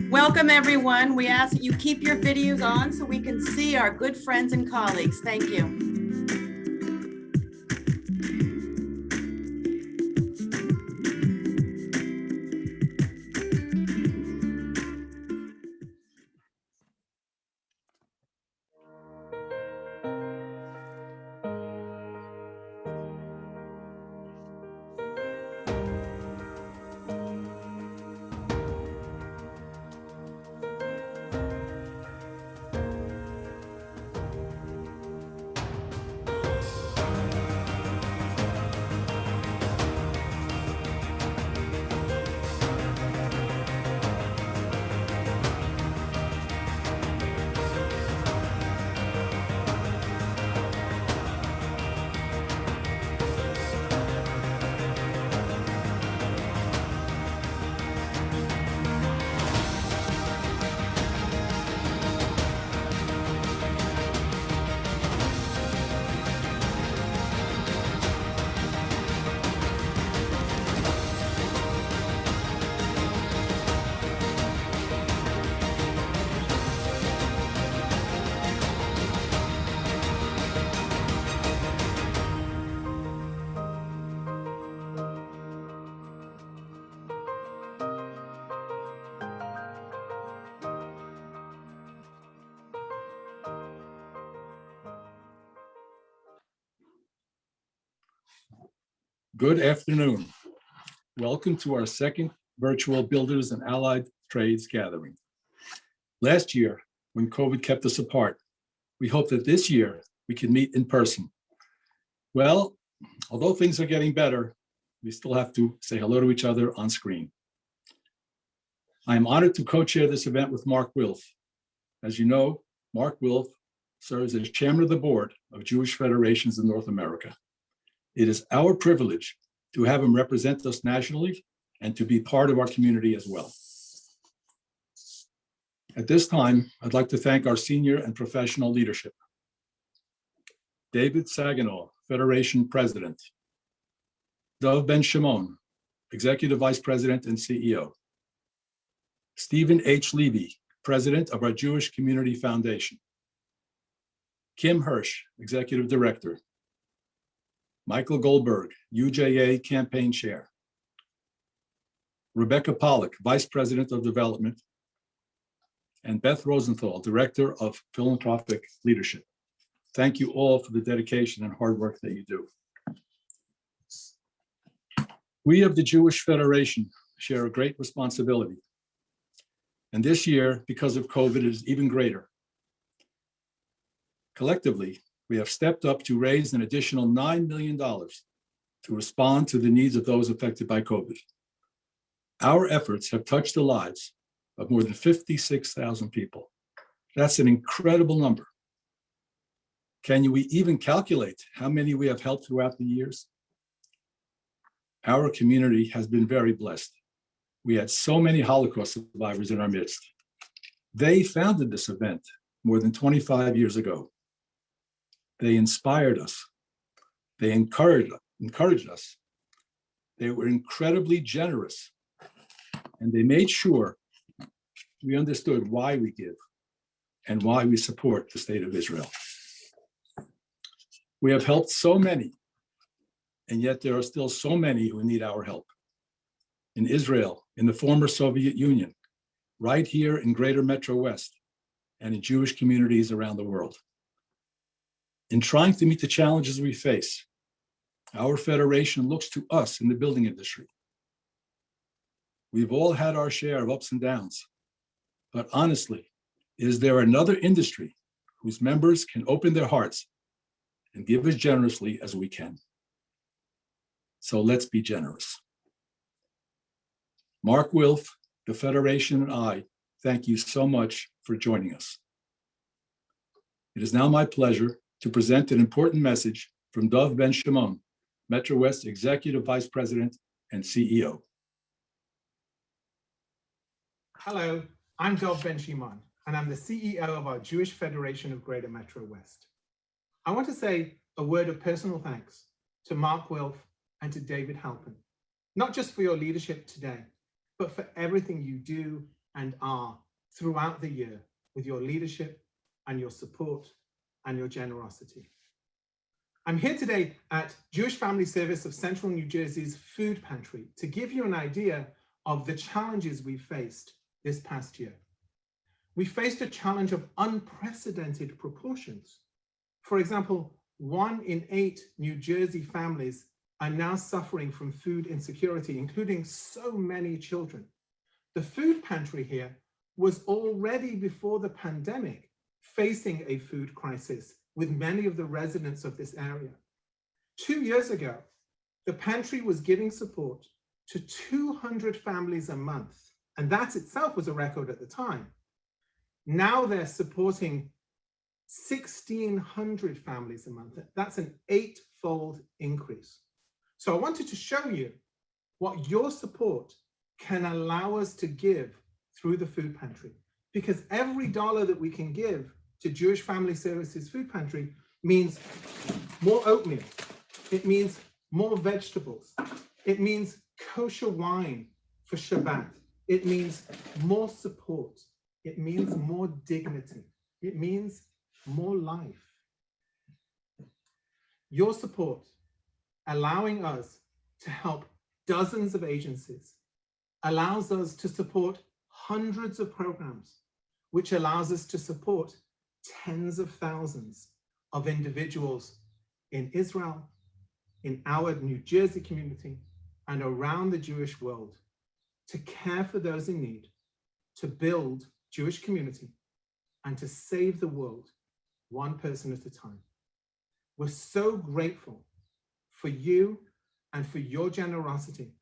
Welcome, everyone. We ask that you keep your videos on so we can see our good friends and colleagues. Thank you. Good afternoon. Welcome to our second virtual Builders and Allied Trades gathering. Last year, when COVID kept us apart, we hope that this year we can meet in person. Well, although things are getting better, we still have to say hello to each other on screen. I am honored to co-chair this event with Mark Wilf. As you know, Mark Wilf serves as chairman of the board of Jewish Federations in North America. It is our privilege to have him represent us nationally and to be part of our community as well. At this time, I'd like to thank our senior and professional leadership. David Saginaw, Federation President. Dov Ben Shimon, Executive Vice President and CEO. Stephen H. Levy, President of our Jewish Community Foundation. Kim Hirsch, Executive Director. Michael Goldberg, UJA Campaign Chair. Rebecca Pollack, Vice President of Development. And Beth Rosenthal, Director of Philanthropic Leadership. Thank you all for the dedication and hard work that you do. We of the Jewish Federation share a great responsibility. And this year, because of COVID, it is even greater. Collectively, we have stepped up to raise an additional $9 million to respond to the needs of those affected by COVID. Our efforts have touched the lives of more than 56,000 people. That's an incredible number. Can we even calculate how many we have helped throughout the years? Our community has been very blessed. We had so many Holocaust survivors in our midst. They founded this event more than 25 years ago. They inspired us. They encouraged us. They were incredibly generous. And they made sure we understood why we give and why we support the state of Israel. We have helped so many, and yet there are still so many who need our help. In Israel, in the former Soviet Union, right here in Greater Metro West, and in Jewish communities around the world. In trying to meet the challenges we face, our federation looks to us in the building industry. We've all had our share of ups and downs, but honestly, is there another industry whose members can open their hearts and give as generously as we can? So let's be generous. Mark Wilf, the Federation, and I thank you so much for joining us. It is now my pleasure to present an important message from Dov Ben Shimon, Metro West Executive Vice President and CEO. Hello, I'm Dov Ben Shimon, and I'm the CEO of our Jewish Federation of Greater Metro West. I want to say a word of personal thanks to Mark Wilf and to David Halpin, not just for your leadership today, but for everything you do and are throughout the year with your leadership and your support and your generosity. I'm here today at Jewish Family Service of Central New Jersey's Food Pantry to give you an idea of the challenges we faced this past year. We faced a challenge of unprecedented proportions. For example, 1 in 8 New Jersey families are now suffering from food insecurity, including so many children. The food pantry here was already before the pandemic facing a food crisis with many of the residents of this area. 2 years ago, the pantry was giving support to 200 families a month, and that itself was a record at the time. Now they're supporting 1,600 families a month. That's an 8-fold increase. So I wanted to show you what your support can allow us to give through the food pantry, because every dollar that we can give to Jewish Family Services Food Pantry means more oatmeal. It means more vegetables. It means kosher wine for Shabbat. It means more support. It means more dignity. It means more life. Your support, allowing us to help dozens of agencies, allows us to support hundreds of programs, which allows us to support tens of thousands of individuals in Israel, in our New Jersey community, and around the Jewish world, to care for those in need, to build Jewish community, and to save the world one person at a time. We're so grateful for you and for your generosity,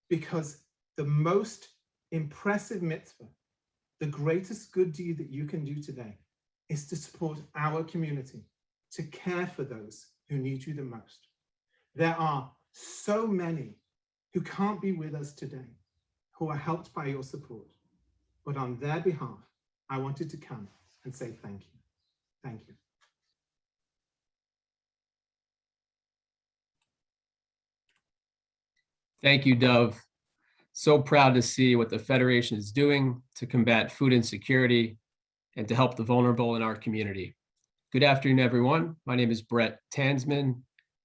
because the most impressive mitzvah, the greatest good deed that you can do today, is to support our community, to care for those who need you the most. There are so many who can't be with us today, who are helped by your support. But on their behalf, I wanted to come and say thank you. Thank you. Thank you, Dov. So proud to see what the Federation is doing to combat food insecurity and to help the vulnerable in our community. Good afternoon, everyone. My name is Brett Tansman,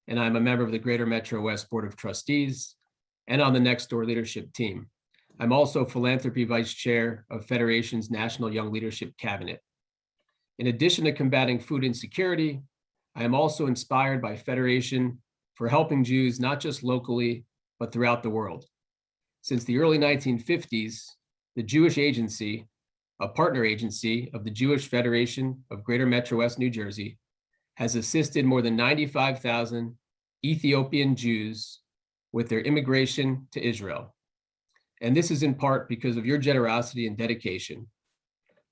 and I'm a member of the Greater Metro West Board of Trustees and on the Next Door Leadership Team. I'm also Philanthropy Vice Chair of Federation's National Young Leadership Cabinet. In addition to combating food insecurity, I am also inspired by Federation for helping Jews not just locally, but throughout the world. Since the early 1950s, the Jewish Agency, a partner agency of the Jewish Federation of Greater Metro West New Jersey, has assisted more than 95,000 Ethiopian Jews with their immigration to Israel. And this is in part because of your generosity and dedication.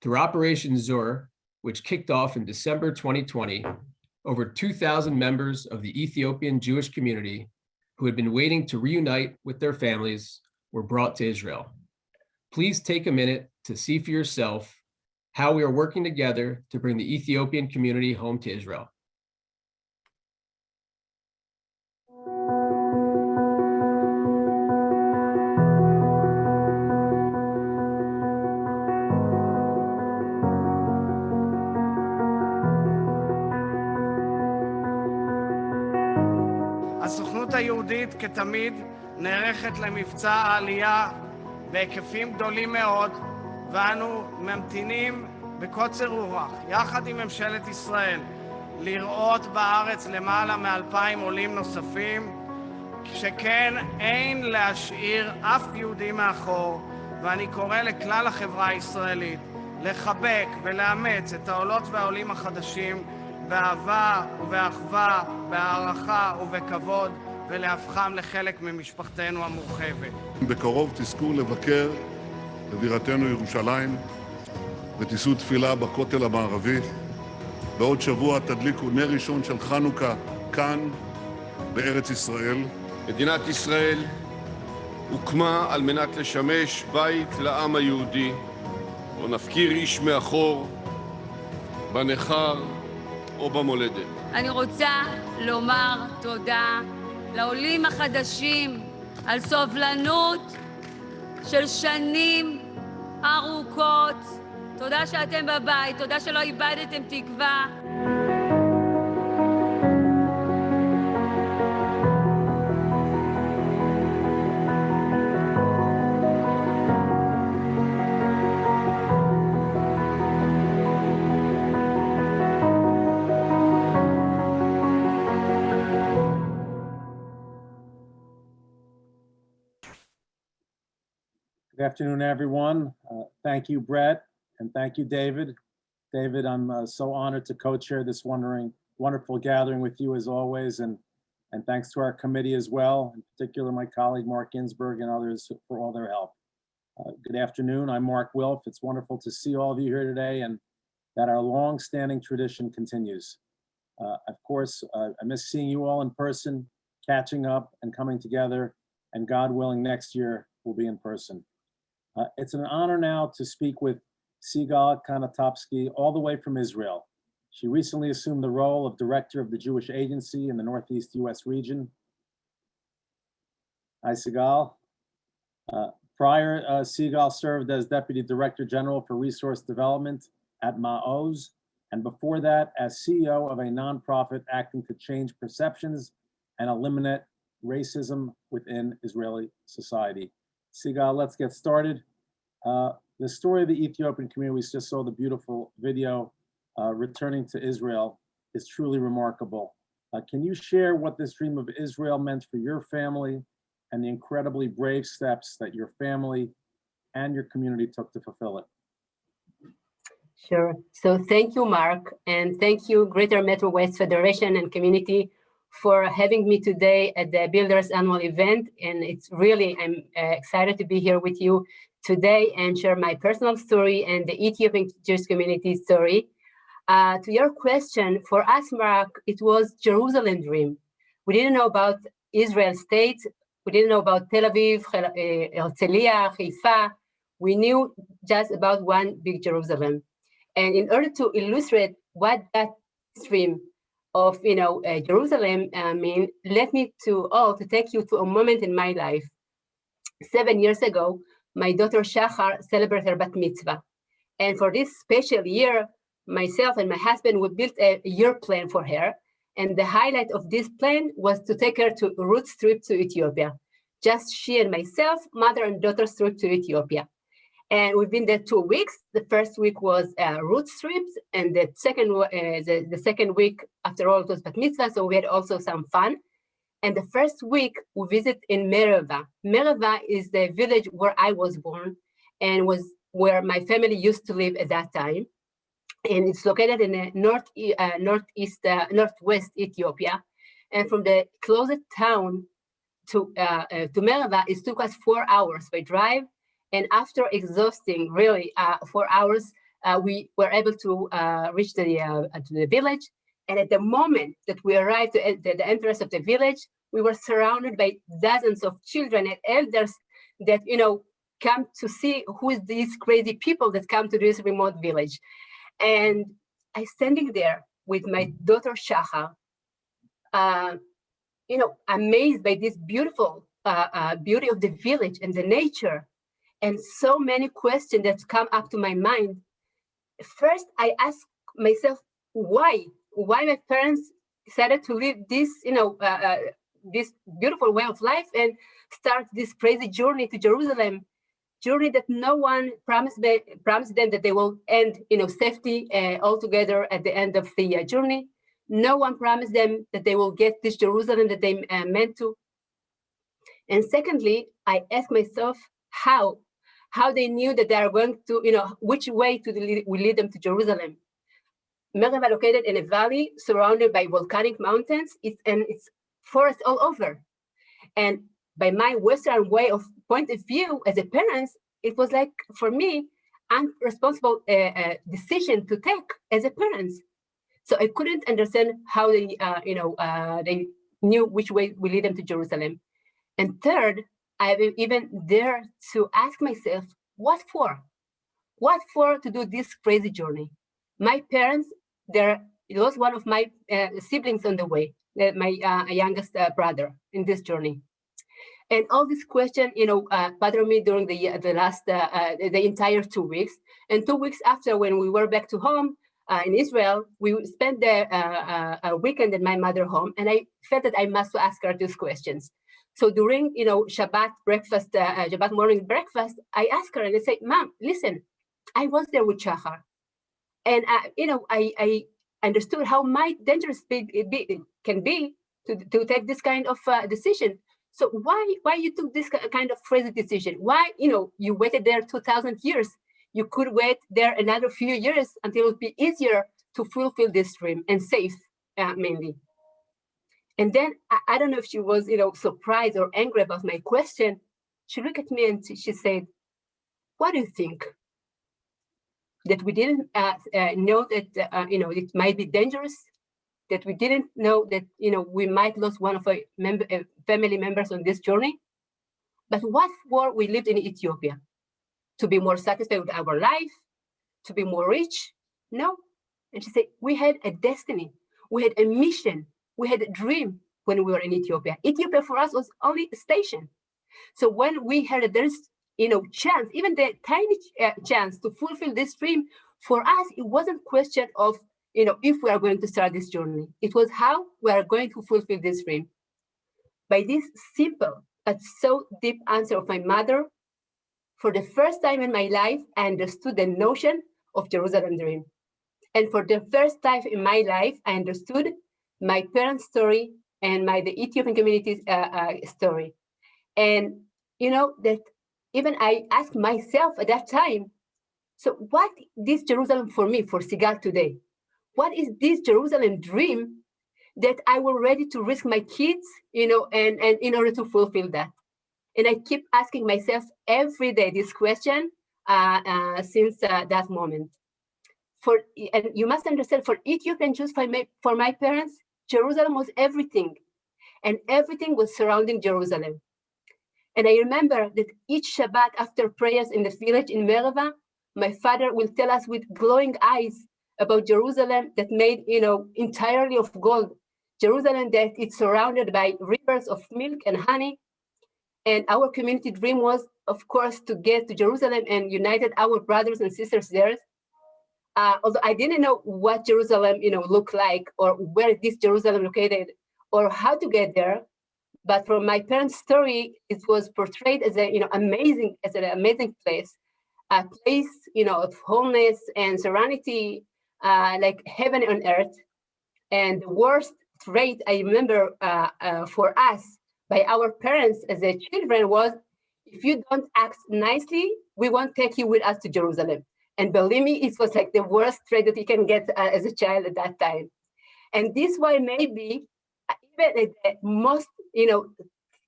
Through Operation Zur, which kicked off in December 2020, over 2,000 members of the Ethiopian Jewish community who had been waiting to reunite with their families were brought to Israel. Please take a minute to see for yourself how we are working together to bring the Ethiopian community home to Israel. הסוכנות היהודית כתמיד נערכת למבצע העלייה בהיקפים גדולים מאוד, ואנו ממתינים בקוצר רוח, יחד עם ממשלת ישראל, לראות בארץ למעלה מ2,000 עולים נוספים, שכן אין להשאיר אף יהודי מאחור, ואני קורא לכלל החברה הישראלית לחבק ולאמץ את העולות והעולים החדשים באהבה ובאחווה, בהערכה ובכבוד, ולהפכם לחלק ממשפחתנו המורחבת. בקרוב תזכו לבקר בבירתנו ירושלים, ותישאו תפילה בכותל המערבי. בעוד שבוע תדליקו נר ראשון של חנוכה כאן, בארץ ישראל. מדינת ישראל הוקמה על מנת לשמש בית לעם היהודי, לא נפקיר איש מאחור, בנכר או במולדת. אני רוצה לומר תודה לעולים החדשים על סובלנות של שנים ארוכות. תודה שאתם בבית, תודה שלא איבדתם תקווה. Good afternoon, everyone. Thank you, Brett, and thank you, David. David, I'm so honored to co-chair this wonderful gathering with you as always, and thanks to our committee as well, in particular my colleague Mark Ginsberg and others for all their help. Good afternoon, I'm Mark Wilf. It's wonderful to see all of you here today and that our long-standing tradition continues. Of course, I miss seeing you all in person, catching up and coming together, and God willing, next year we'll be in person. It's an honor now to speak with Sigal Kanatopsky, all the way from Israel. She recently assumed the role of Director of the Jewish Agency in the Northeast US region. Hi, Sigal. Prior, Sigal served as Deputy Director General for Resource Development at Ma'oz, and before that, as CEO of a nonprofit acting to change perceptions and eliminate racism within Israeli society. Sigal, let's get started. The story of the Ethiopian community, we just saw the beautiful video returning to Israel, is truly remarkable. Can you share what this dream of Israel meant for your family and the incredibly brave steps that your family and your community took to fulfill it? Sure. So thank you, Mark, and thank you, Greater Metro West Federation and community, for having me today at the Builders Annual Event. And it's really, I'm excited to be here with you today and share my personal story and the Ethiopian Jewish community story. To your question, for us, Mark, it was Jerusalem dream. We didn't know about Israel state. We didn't know about Tel Aviv, Herzliya, Haifa. We knew just about one big Jerusalem. And in order to illustrate what that dream of Jerusalem mean, let me to take you to a moment in my life. 7 years ago, my daughter Shachar celebrated her bat mitzvah. And for this special year, myself and my husband, we built a year plan for her. And the highlight of this plan was to take her to a road trip to Ethiopia. Just she and myself, mother and daughter trip to Ethiopia. And we've been there 2 weeks. The first week was road trips, and the second week, after all, it was bat mitzvah, so we had also some fun. And the first week, we visit in Mereva. Mereva is the village where I was born and was where my family used to live at that time. And it's located in the northwest Ethiopia. And from the closest town to Mereva, it took us 4 hours by drive. And after exhausting, really, 4 hours, we were able to reach the village. And at the moment that we arrived at the entrance of the village, we were surrounded by dozens of children and elders that, come to see who is these crazy people that come to this remote village. And I standing there with my daughter Shachar, amazed by this beautiful beauty of the village and the nature, and so many questions that come up to my mind. First, I asked myself, why my parents decided to live this, this beautiful way of life and start this crazy journey to Jerusalem, journey that no one promised them that they will end, safety altogether at the end of the journey. No one promised them that they will get this Jerusalem that they meant to. And secondly, I asked myself how they knew that they are going to, which way will lead them to Jerusalem. Mereva located in a valley surrounded by volcanic mountains, and it's forest all over. And by my Western point of view as a parent, it was like, for me, irresponsible decision to take as a parent. So I couldn't understand how they, they knew which way will lead them to Jerusalem. And third, I even dare to ask myself, what for? What for to do this crazy journey? My parents, there was one of my siblings on the way, my youngest brother in this journey. And all this question, bothered me during the entire 2 weeks. And 2 weeks after, when we were back to home in Israel, we spent a weekend at my mother's home, and I felt that I must ask her these questions. So during, Shabbat breakfast, Shabbat morning breakfast, I asked her and I said, "Mom, listen, I was there with Shahar, and I understood how dangerous it can be to take this kind of decision. So why you took this kind of crazy decision? Why, you waited there 2,000 years? You could wait there another few years until it would be easier to fulfill this dream and safe, mainly." And then I don't know if she was, surprised or angry about my question. She looked at me and she said, "What do you think? That we didn't know that, it might be dangerous? That we didn't know that, we might lose one of our family members on this journey? But what for we lived in Ethiopia? To be more satisfied with our life? To be more rich? No." And she said, "We had a destiny. We had a mission. We had a dream when we were in Ethiopia. Ethiopia for us was only a station. So when we had this, chance, even the tiny chance to fulfill this dream, for us, it wasn't a question of, if we are going to start this journey. It was how we are going to fulfill this dream." By this simple but so deep answer of my mother, for the first time in my life, I understood the notion of Jerusalem dream. And for the first time in my life, I understood my parents' story and the Ethiopian community's story. And that even I asked myself at that time, so what is Jerusalem for me, for Sigal today? What is this Jerusalem dream that I was ready to risk my kids, and in order to fulfill that? And I keep asking myself every day this question since that moment. And you must understand, for Ethiopian Jews, for my parents, Jerusalem was everything, and everything was surrounding Jerusalem. And I remember that each Shabbat after prayers in the village in Merava, my father will tell us with glowing eyes about Jerusalem that made, entirely of gold. Jerusalem that it's surrounded by rivers of milk and honey. And our community dream was, of course, to get to Jerusalem and united our brothers and sisters there. Although I didn't know what Jerusalem, looked like, or where this Jerusalem located, or how to get there. But from my parents' story, it was portrayed as an amazing place, a place, of wholeness and serenity, like heaven on earth. And the worst trait I remember for us by our parents as a children was, if you don't act nicely, we won't take you with us to Jerusalem. And believe me, it was like the worst trait that you can get as a child at that time. And this why maybe even at the most,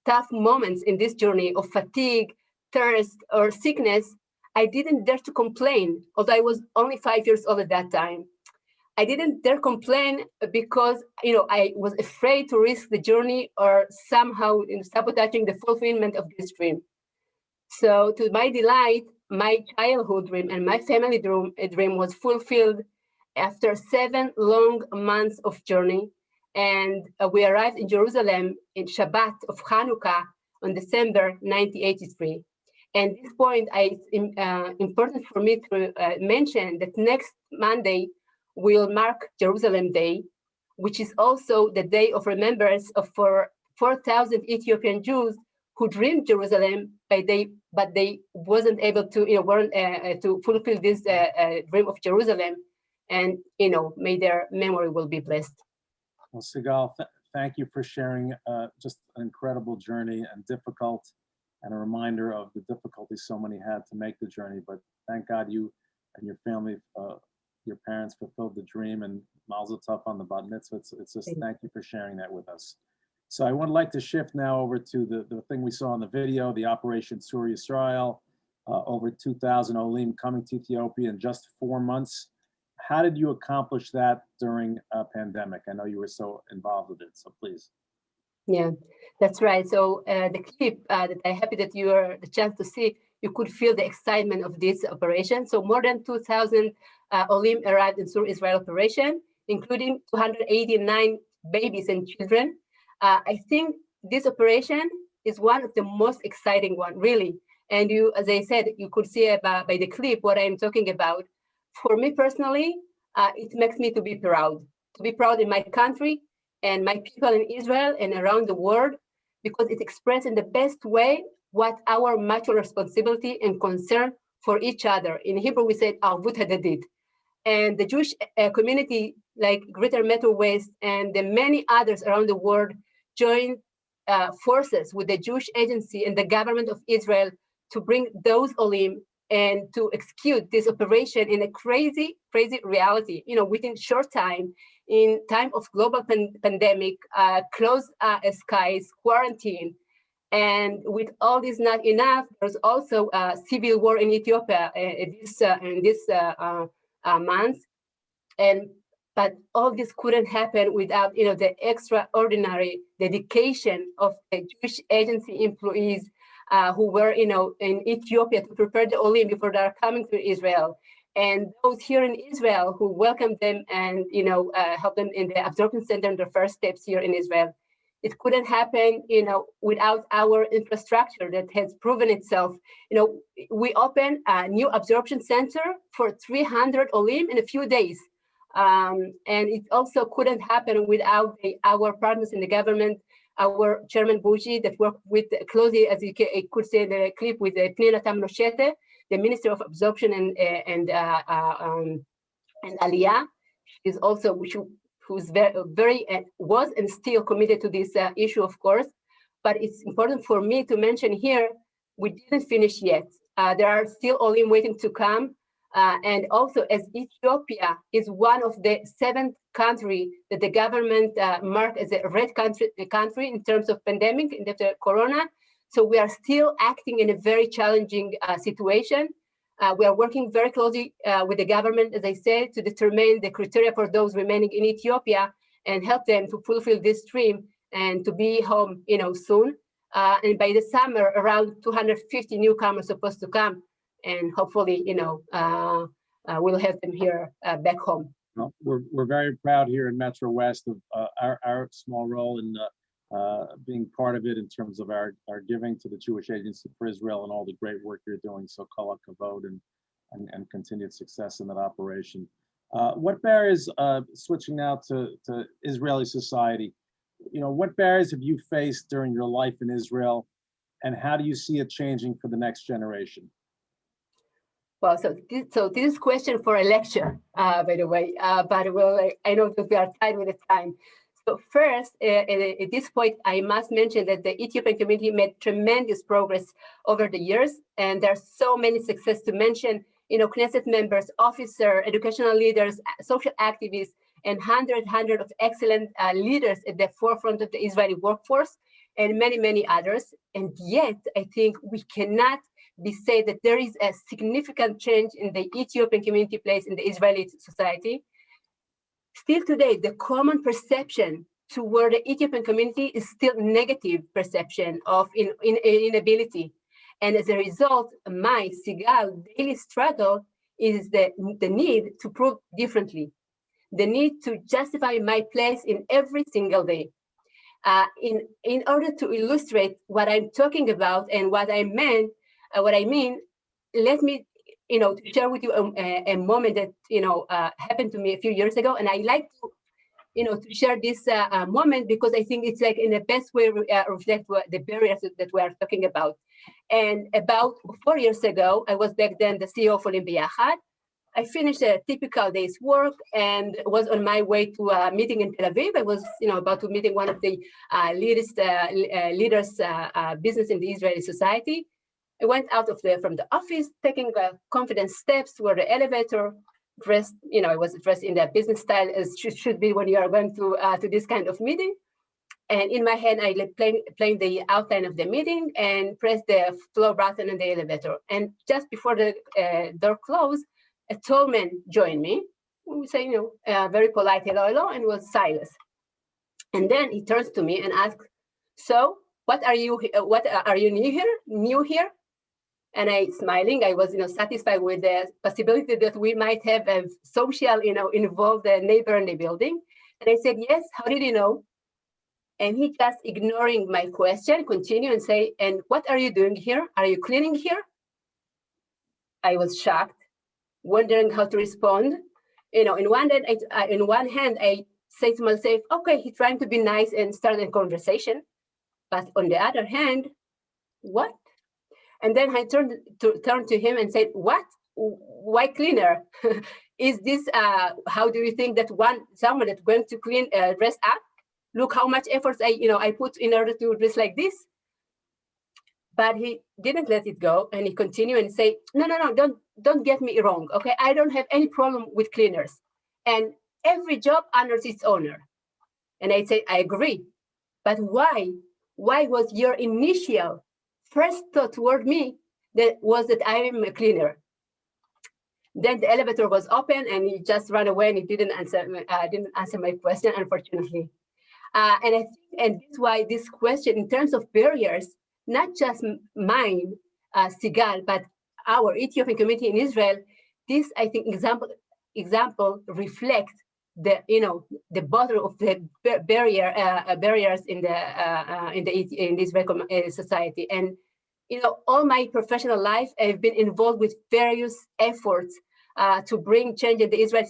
tough moments in this journey of fatigue, thirst, or sickness, I didn't dare to complain, although I was only 5 years old at that time. I didn't dare complain because, I was afraid to risk the journey or somehow sabotaging the fulfillment of this dream. So to my delight, my childhood dream and my family dream was fulfilled after 7 long months of journey. And we arrived in Jerusalem in Shabbat of Hanukkah on December 1983. And at this point, it's important for me to mention that next Monday will mark Jerusalem Day, which is also the day of remembrance of 4,000 Ethiopian Jews who dreamed Jerusalem, but they wasn't able to, weren't to fulfill this dream of Jerusalem. And, may their memory will be blessed. Well, Sigal, thank you for sharing just an incredible journey and difficult, and a reminder of the difficulties so many had to make the journey. But thank God you and your family, your parents fulfilled the dream, and mazel tov on the bat mitzvah. It's just thank you for sharing that with us. So I would like to shift now over to the thing we saw in the video, the Operation Sur Yisrael, over 2,000 Olim coming to Ethiopia in just 4 months. How did you accomplish that during a pandemic? I know you were so involved with it, so please. Yeah, that's right. So the clip that I'm happy that you are the chance to see, you could feel the excitement of this operation. So more than 2,000 Olim arrived in Sur Israel operation, including 289 babies and children. I think this operation is one of the most exciting one, really. And you, as I said, you could see by the clip what I'm talking about. For me personally, it makes me to be proud in my country and my people in Israel and around the world, because it expresses in the best way what our mutual responsibility and concern for each other. In Hebrew, we said arvut hadadit. And the Jewish community, like Greater Metro West and the many others around the world, joined forces with the Jewish Agency and the government of Israel to bring those olim and to execute this operation in a crazy, crazy reality. You know, within short time, in time of global pandemic, closed skies, quarantine, and with all this not enough, there's also a civil war in Ethiopia in this month, but all this couldn't happen without the extraordinary dedication of the Jewish Agency employees who were in Ethiopia to prepare the olim before they are coming to Israel, and those here in Israel who welcomed them and helped them in the absorption center in the first steps here in Israel. It couldn't happen, without our infrastructure that has proven itself. We opened a new absorption center for 300 olim in a few days. And it also couldn't happen without our partners in the government, our Chairman Bougie that worked with closely, as you could see in the clip, with Pnina Tamnoshete, the Minister of Absorption and Aliyah. Is also who's very was and still committed to this issue, of course. But it's important for me to mention here, we didn't finish yet. There are still olim waiting to come. And also, as Ethiopia is one of the 7 countries that the government marked as a red country in terms of pandemic and after Corona, so we are still acting in a very challenging situation. We are working very closely with the government, as I said, to determine the criteria for those remaining in Ethiopia and help them to fulfill this dream and to be home, soon. And by the summer, around 250 newcomers supposed to come, and hopefully, we'll have them here back home. Well, we're very proud here in Metro West of our small role in being part of it in terms of our giving to the Jewish Agency for Israel and all the great work you're doing. So kol hakavod and continued success in that operation. What barriers, switching now to Israeli society, what barriers have you faced during your life in Israel, and how do you see it changing for the next generation? Well, so this is question for a lecture, by the way, but I know that we are tight with the time. So first, at this point, I must mention that the Ethiopian community made tremendous progress over the years, and there are so many success to mention. Knesset members, officers, educational leaders, social activists, and hundred of excellent leaders at the forefront of the Israeli workforce, and many, many others. And yet, I think we cannot be said that there is a significant change in the Ethiopian community place in the Israeli society. Still today, the common perception toward the Ethiopian community is still negative perception of inability. And as a result, my Sigal daily struggle is the need to prove differently, the need to justify my place in every single day. In order to illustrate what I'm talking about and what I mean, let me share with you a moment that happened to me a few years ago, and I like to share this moment because I think it's like in the best way reflect the barriers that we are talking about. And about 4 years ago, I was back then the CEO of Olim B'Yachad. I finished a typical day's work and was on my way to a meeting in Tel Aviv. I was, about to meeting one of the leaders business in the Israeli society. I went out from the office, taking confident steps toward the elevator, dressed, I was dressed in the business style as should be when you are going to this kind of meeting. And in my hand, I playing the outline of the meeting and pressed the floor button in the elevator. And just before the door closed, a tall man joined me. We say, very polite hello, and was Silas. And then he turns to me and asks, "So, what are you new here?" And I, smiling, I was, satisfied with the possibility that we might have a social, involved neighbor in the building. And I said, "Yes, how did you know?" And he just ignoring my question, continue and say, and what are you doing here? Are you cleaning here? I was shocked, wondering how to respond. In one hand, I say to myself, okay, he's trying to be nice and start a conversation. But on the other hand, what? And then I turned to him and said, what? Why cleaner? Is this, how do you think that someone that's going to clean, dress up? Look how much effort I put in order to dress like this. But he didn't let it go, and he continued and say, no, don't get me wrong, okay? I don't have any problem with cleaners, and every job honors its owner. And I say, I agree, but why? Why was your initial first thought toward me that I am a cleaner? Then the elevator was open, and he just ran away, and he didn't answer my question, unfortunately. And that's why this question, in terms of barriers, not just mine, Sigal, but our Ethiopian community in Israel, this, I think, example reflect the bottom of the barriers in the Israeli society. And all my professional life, I've been involved with various efforts to bring change in the Israeli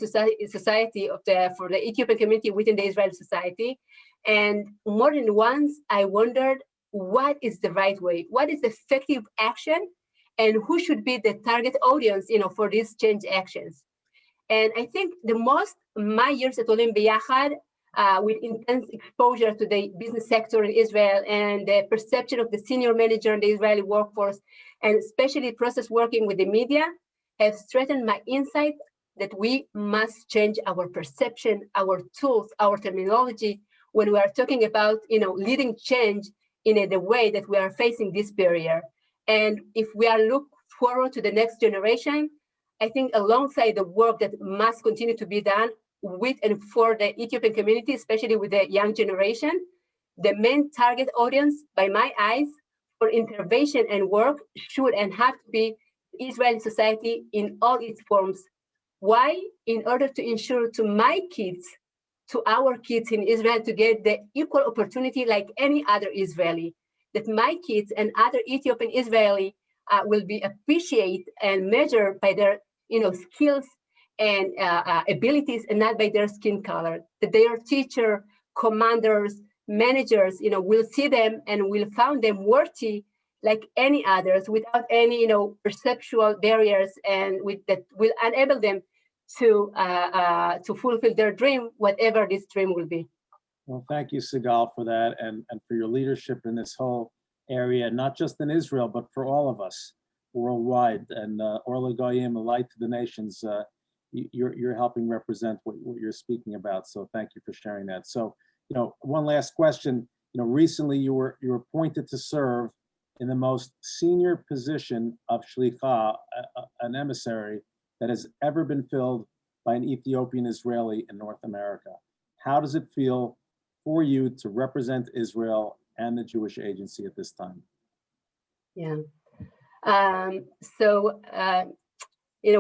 society for the Ethiopian community within the Israeli society. And more than once, I wondered, what is the right way? What is effective action? And who should be the target audience, for these change actions? And I think my years at Olim B'Yachad, with intense exposure to the business sector in Israel and the perception of the senior manager in the Israeli workforce, and especially process working with the media, have strengthened my insight that we must change our perception, our tools, our terminology, when we are talking about, leading change in the way that we are facing this barrier. And if we are look forward to the next generation, I think alongside the work that must continue to be done with and for the Ethiopian community, especially with the young generation, the main target audience, by my eyes, for intervention and work should and have to be Israeli society in all its forms. Why? In order to ensure to my kids, to our kids in Israel, to get the equal opportunity like any other Israeli, that my kids and other Ethiopian Israeli will be appreciated and measured by their skills and abilities, and not by their skin color. That their teacher, commanders, managers, will see them and will find them worthy like any others, without any perceptual barriers, and that will enable them to fulfill their dream, whatever this dream will be. Well, thank you, Sigal, for that, and for your leadership in this whole area, not just in Israel, but for all of us worldwide. And Or LaGoyim, a light to the nations, you're helping represent what you're speaking about. So thank you for sharing that. So, one last question. Recently you were appointed to serve in the most senior position of shlicha, an emissary that has ever been filled by an Ethiopian Israeli in North America. How does it feel for you to represent Israel and the Jewish Agency at this time? Yeah.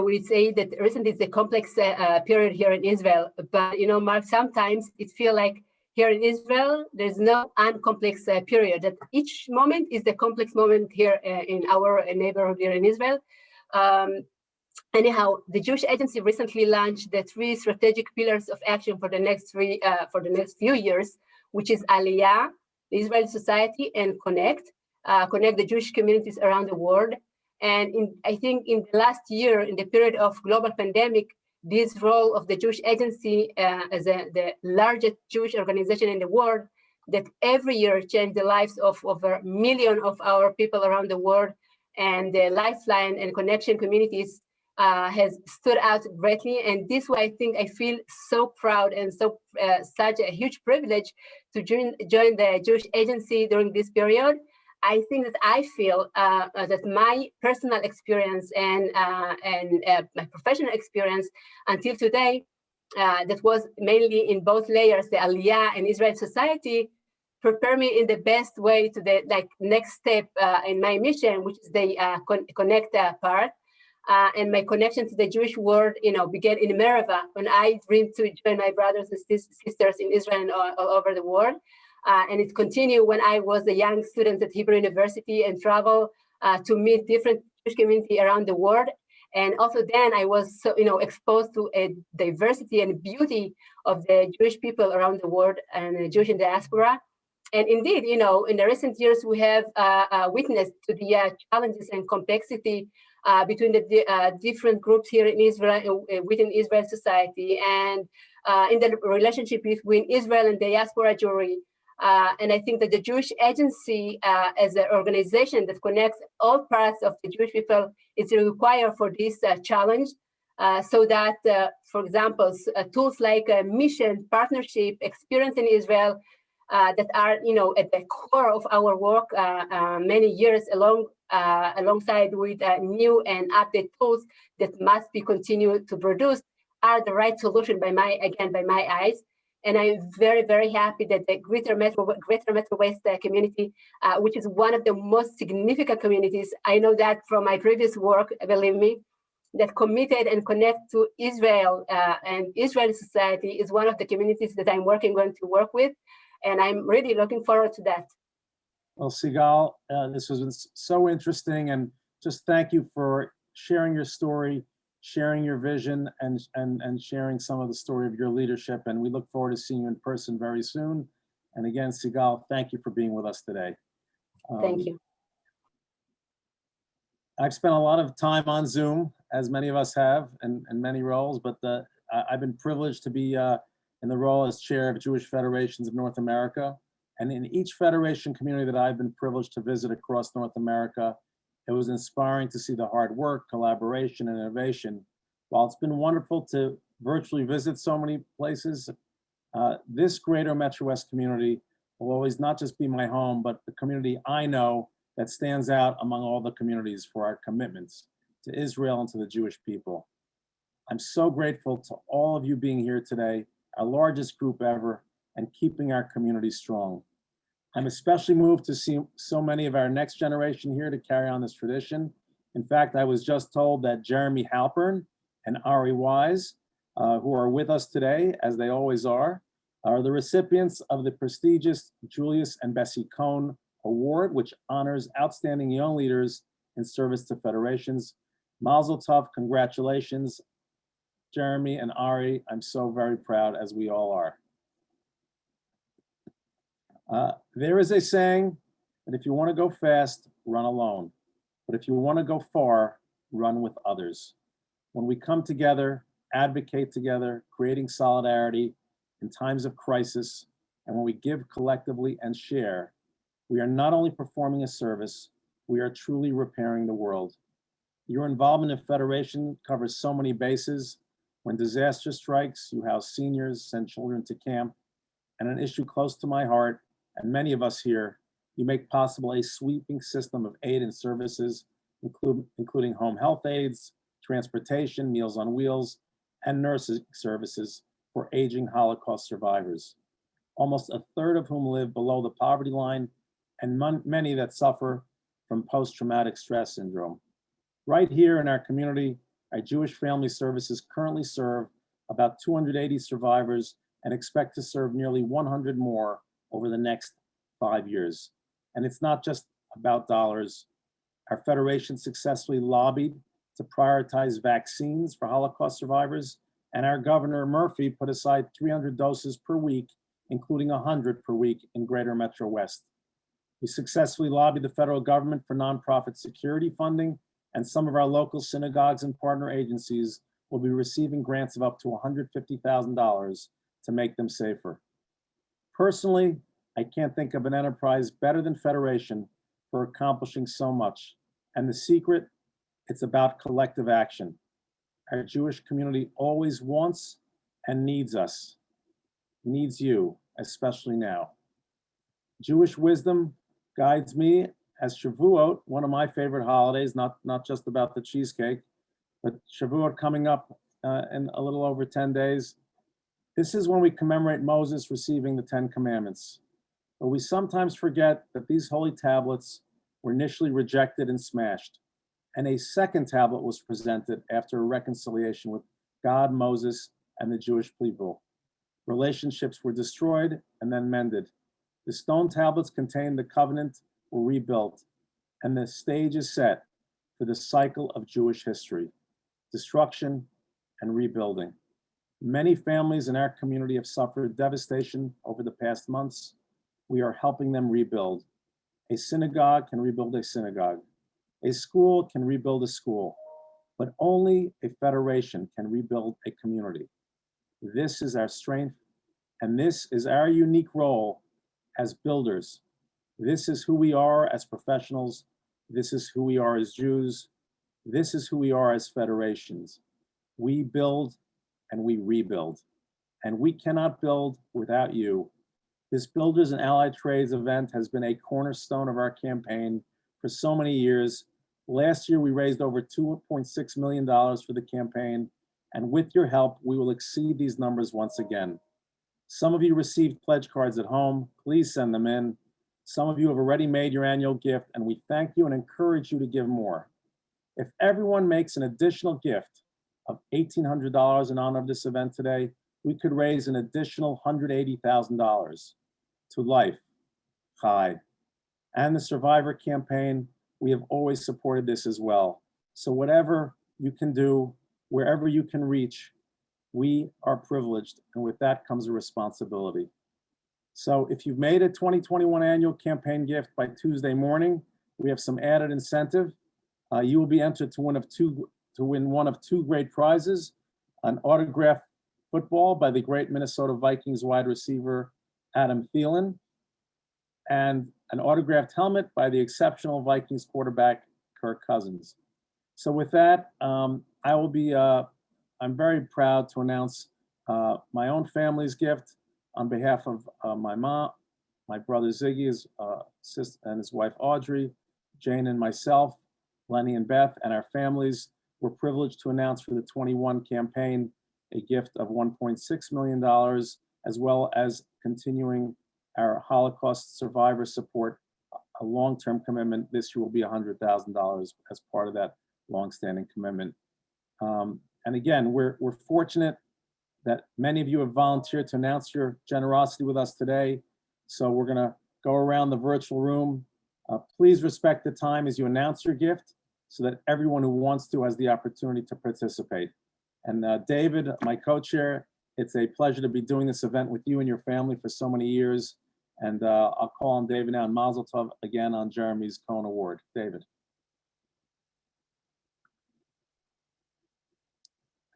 We say that recently it's a complex period here in Israel, but Mark, sometimes it feels like here in Israel, there's no uncomplex period, that each moment is the complex moment here in our neighborhood here in Israel. Anyhow, the Jewish Agency recently launched the 3 strategic pillars of action for the next few years, which is Aliyah, the Israeli society, and connect the Jewish communities around the world. And I think in the last year, in the period of global pandemic, this role of the Jewish Agency as the largest Jewish organization in the world, that every year changed the lives of over 1 million of our people around the world, and the Lifeline and Connection communities has stood out greatly. And this way, I feel so proud and such a huge privilege to join the Jewish Agency during this period. I think that I feel that my personal experience and my professional experience until today, that was mainly in both layers, the Aliyah and Israel society, prepare me in the best way to the next step in my mission, which is the connect part. And my connection to the Jewish world, began in Mereva, when I dreamed to join my brothers and sisters in Israel and all over the world. And it continued when I was a young student at Hebrew University and travel to meet different Jewish community around the world. And also then I was exposed to a diversity and beauty of the Jewish people around the world and the Jewish diaspora. And indeed, in the recent years, we have witnessed to the challenges and complexity between the different groups here in Israel, within Israel society, and in the relationship between Israel and diaspora Jewry. And I think that the Jewish Agency as an organization that connects all parts of the Jewish people is required for this challenge, so that, for example, tools like mission, partnership, experience in Israel, that are, at the core of our work many years alongside with new and updated tools that must be continued to produce, are the right solution by my eyes. And I'm very, very happy that the Greater Metro West community, which is one of the most significant communities, I know that from my previous work, believe me, that committed and connect to Israel and Israeli society, is one of the communities that I'm going to work with. And I'm really looking forward to that. Well, Sigal, this was so interesting, and just thank you for sharing your story, sharing your vision, and sharing some of the story of your leadership. And we look forward to seeing you in person very soon. And again, Sigal, thank you for being with us today. Thank you. I've spent a lot of time on Zoom, as many of us have, in many roles, but I've been privileged to be in the role as chair of Jewish Federations of North America. And in each federation community that I've been privileged to visit across North America, it was inspiring to see the hard work, collaboration, and innovation. While it's been wonderful to virtually visit so many places, this greater Metro West community will always not just be my home, but the community I know that stands out among all the communities for our commitments to Israel and to the Jewish people. I'm so grateful to all of you being here today, our largest group ever, and keeping our community strong. I'm especially moved to see so many of our next generation here to carry on this tradition. In fact, I was just told that Jeremy Halpern and Ari Wise, who are with us today, as they always are the recipients of the prestigious Julius and Bessie Cohn Award, which honors outstanding young leaders in service to federations. Mazel tov, congratulations, Jeremy and Ari. I'm so very proud, as we all are. There is a saying that if you want to go fast, run alone. But if you want to go far, run with others. When we come together, advocate together, creating solidarity in times of crisis, and when we give collectively and share, we are not only performing a service, we are truly repairing the world. Your involvement in Federation covers so many bases. When disaster strikes, you house seniors, send children to camp, and an issue close to my heart, and many of us here, you make possible a sweeping system of aid and services, including home health aides, transportation, Meals on Wheels, and nursing services for aging Holocaust survivors, almost a third of whom live below the poverty line, and many that suffer from post-traumatic stress syndrome. Right here in our community, our Jewish Family Services currently serve about 280 survivors and expect to serve nearly 100 more over the next 5 years. And it's not just about dollars. Our federation successfully lobbied to prioritize vaccines for Holocaust survivors, and our Governor Murphy put aside 300 doses per week, including 100 per week in Greater Metro West. We successfully lobbied the federal government for nonprofit security funding, and some of our local synagogues and partner agencies will be receiving grants of up to $150,000 to make them safer. Personally, I can't think of an enterprise better than Federation for accomplishing so much. And the secret, it's about collective action. Our Jewish community always wants and needs us, needs you, especially now. Jewish wisdom guides me as Shavuot, one of my favorite holidays, not just about the cheesecake, but Shavuot coming up in a little over 10 days. This is when we commemorate Moses receiving the 10 Commandments. But we sometimes forget that these holy tablets were initially rejected and smashed, and a second tablet was presented after a reconciliation with God, Moses, and the Jewish people. Relationships were destroyed and then mended. The stone tablets containing the covenant were rebuilt, and the stage is set for the cycle of Jewish history, destruction and rebuilding. Many families in our community have suffered devastation over the past months. We are helping them rebuild. A synagogue can rebuild a synagogue. A school can rebuild a school, but only a federation can rebuild a community. This is our strength, and this is our unique role as builders. This is who we are as professionals. This is who we are as Jews. This is who we are as federations. We build and we rebuild, and we cannot build without you. This Builders and Allied Trades event has been a cornerstone of our campaign for so many years. Last year, we raised over $2.6 million for the campaign, and with your help, we will exceed these numbers once again. Some of you received pledge cards at home. Please send them in. Some of you have already made your annual gift, and we thank you and encourage you to give more. If everyone makes an additional gift of $1,800 in honor of this event today, we could raise an additional $180,000 to Life, Chai, and the Survivor Campaign. We have always supported this as well. So whatever you can do, wherever you can reach, we are privileged, and with that comes a responsibility. So if you've made a 2021 annual campaign gift by Tuesday morning, we have some added incentive. You will be entered to win one of two great prizes: an autographed football by the great Minnesota Vikings wide receiver Adam Thielen, and an autographed helmet by the exceptional Vikings quarterback Kirk Cousins. So with that, I'm very proud to announce my own family's gift on behalf of my mom, my brother Ziggy, his sister, and his wife Audrey, Jane and myself, Lenny and Beth, and our families. We're privileged to announce for the 21 campaign a gift of $1.6 million, as well as continuing our Holocaust survivor support, a long-term commitment. This year will be $100,000 as part of that longstanding commitment. And again, we're fortunate that many of you have volunteered to announce your generosity with us today. So we're gonna go around the virtual room. Please respect the time as you announce your gift so that everyone who wants to has the opportunity to participate. And David, my co-chair, it's a pleasure to be doing this event with you and your family for so many years. And I'll call on David now, and Mazel Tov again on Jeremy's Cohen Award. David.